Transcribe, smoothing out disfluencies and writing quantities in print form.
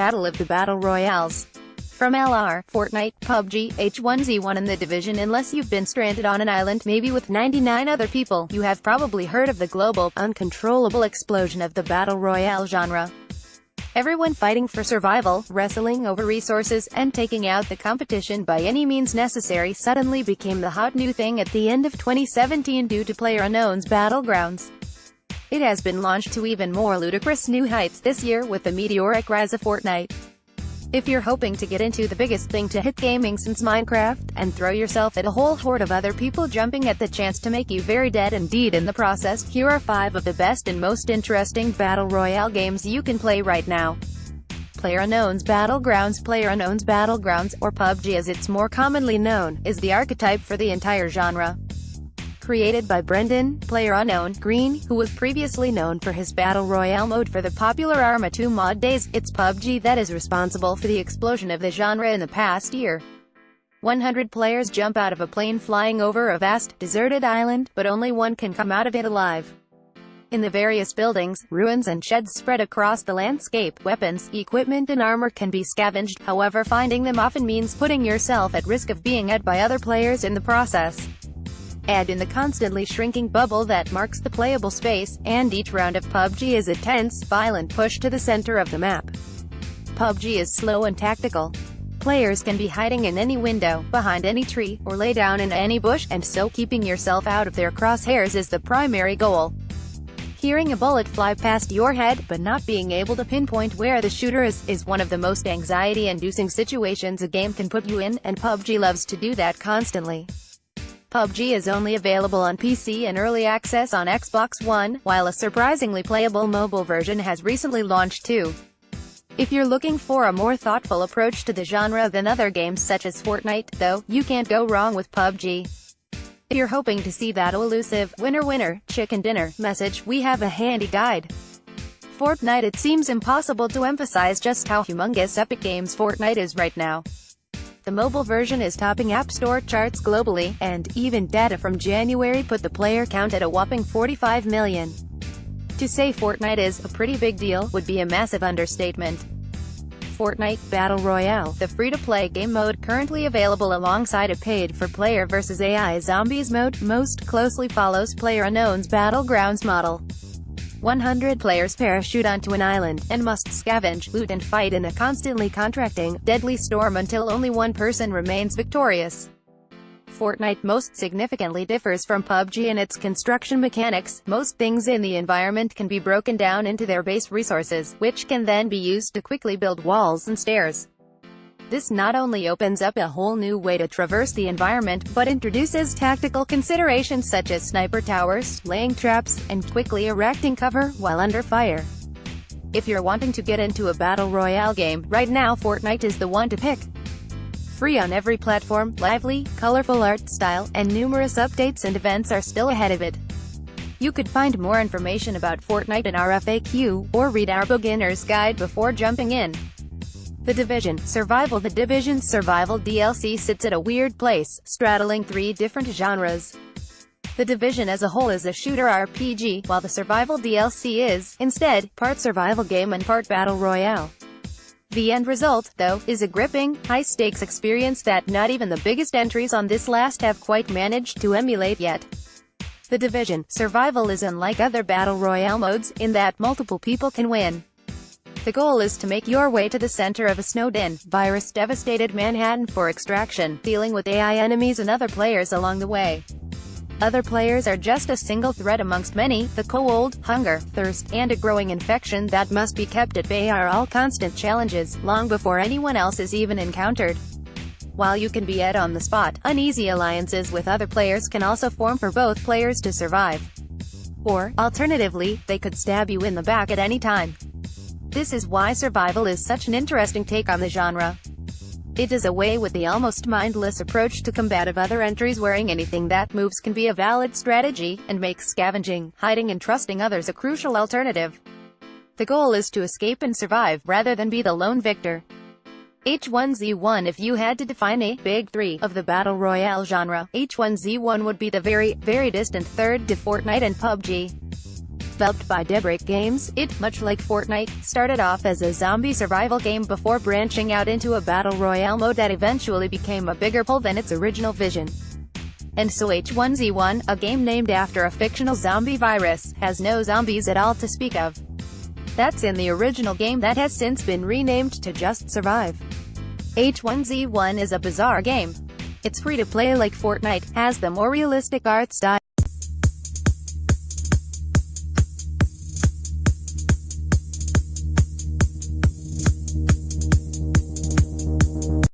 battle of the Battle Royales. From LR, Fortnite, PUBG, H1Z1 and The Division. Unless you've been stranded on an island, maybe with 99 other people, you have probably heard of the global, uncontrollable explosion of the Battle Royale genre. Everyone fighting for survival, wrestling over resources, and taking out the competition by any means necessary suddenly became the hot new thing at the end of 2017 due to PlayerUnknown's Battlegrounds. It has been launched to even more ludicrous new heights this year with the meteoric rise of Fortnite. If you're hoping to get into the biggest thing to hit gaming since Minecraft, and throw yourself at a whole horde of other people jumping at the chance to make you very dead indeed in the process, here are 5 of the best and most interesting Battle Royale games you can play right now. PlayerUnknown's Battlegrounds. PlayerUnknown's Battlegrounds, or PUBG as it's more commonly known, is the archetype for the entire genre. Created by Brendan PlayerUnknown Green, who was previously known for his Battle Royale mode for the popular Arma 2 mod days, it's PUBG that is responsible for the explosion of the genre in the past year. 100 players jump out of a plane flying over a vast, deserted island, but only one can come out of it alive. In the various buildings, ruins and sheds spread across the landscape, weapons, equipment and armor can be scavenged, however finding them often means putting yourself at risk of being ate by other players in the process. Add in the constantly shrinking bubble that marks the playable space, and each round of PUBG is a tense, violent push to the center of the map. PUBG is slow and tactical. Players can be hiding in any window, behind any tree, or lay down in any bush, and so keeping yourself out of their crosshairs is the primary goal. Hearing a bullet fly past your head, but not being able to pinpoint where the shooter is one of the most anxiety-inducing situations a game can put you in, and PUBG loves to do that constantly. PUBG is only available on PC and early access on Xbox One, while a surprisingly playable mobile version has recently launched too. If you're looking for a more thoughtful approach to the genre than other games such as Fortnite, though, you can't go wrong with PUBG. If you're hoping to see that elusive, winner winner, chicken dinner message, we have a handy guide. Fortnite. It seems impossible to emphasize just how humongous Epic Games Fortnite is right now. The mobile version is topping App Store charts globally, and even data from January put the player count at a whopping 45 million. To say Fortnite is a pretty big deal would be a massive understatement. Fortnite Battle Royale, the free-to-play game mode currently available alongside a paid-for-player vs AI Zombies mode, most closely follows PlayerUnknown's Battlegrounds model. 100 players parachute onto an island, and must scavenge, loot and fight in a constantly contracting, deadly storm until only one person remains victorious. Fortnite most significantly differs from PUBG in its construction mechanics. Most things in the environment can be broken down into their base resources, which can then be used to quickly build walls and stairs. This not only opens up a whole new way to traverse the environment, but introduces tactical considerations such as sniper towers, laying traps, and quickly erecting cover while under fire. If you're wanting to get into a Battle Royale game, right now Fortnite is the one to pick. Free on every platform, lively, colorful art style, and numerous updates and events are still ahead of it. You could find more information about Fortnite in our FAQ, or read our beginner's guide before jumping in. The Division Survival. The Division's survival DLC sits at a weird place, straddling 3 different genres. The Division as a whole is a shooter RPG, while the survival DLC is, instead, part survival game and part Battle Royale. The end result, though, is a gripping, high-stakes experience that not even the biggest entries on this list have quite managed to emulate yet. The Division Survival is unlike other Battle Royale modes, in that multiple people can win. The goal is to make your way to the center of a snowed-in, virus-devastated Manhattan for extraction, dealing with AI enemies and other players along the way. Other players are just a single threat amongst many. The cold, hunger, thirst, and a growing infection that must be kept at bay are all constant challenges, long before anyone else is even encountered. While you can be on the spot, uneasy alliances with other players can also form for both players to survive. Or, alternatively, they could stab you in the back at any time. This is why survival is such an interesting take on the genre. It does away with the almost mindless approach to combat of other entries, wherein anything that moves can be a valid strategy, and makes scavenging, hiding and trusting others a crucial alternative. The goal is to escape and survive, rather than be the lone victor. H1Z1. If you had to define a big 3 of the Battle Royale genre, H1Z1 would be the very, very distant third to Fortnite and PUBG. Developed by Daybreak Games, it, much like Fortnite, started off as a zombie survival game before branching out into a Battle Royale mode that eventually became a bigger pull than its original vision. And so H1Z1, a game named after a fictional zombie virus, has no zombies at all to speak of. That's in the original game that has since been renamed to just Survive. H1Z1 is a bizarre game. It's free to play like Fortnite, has the more realistic art style.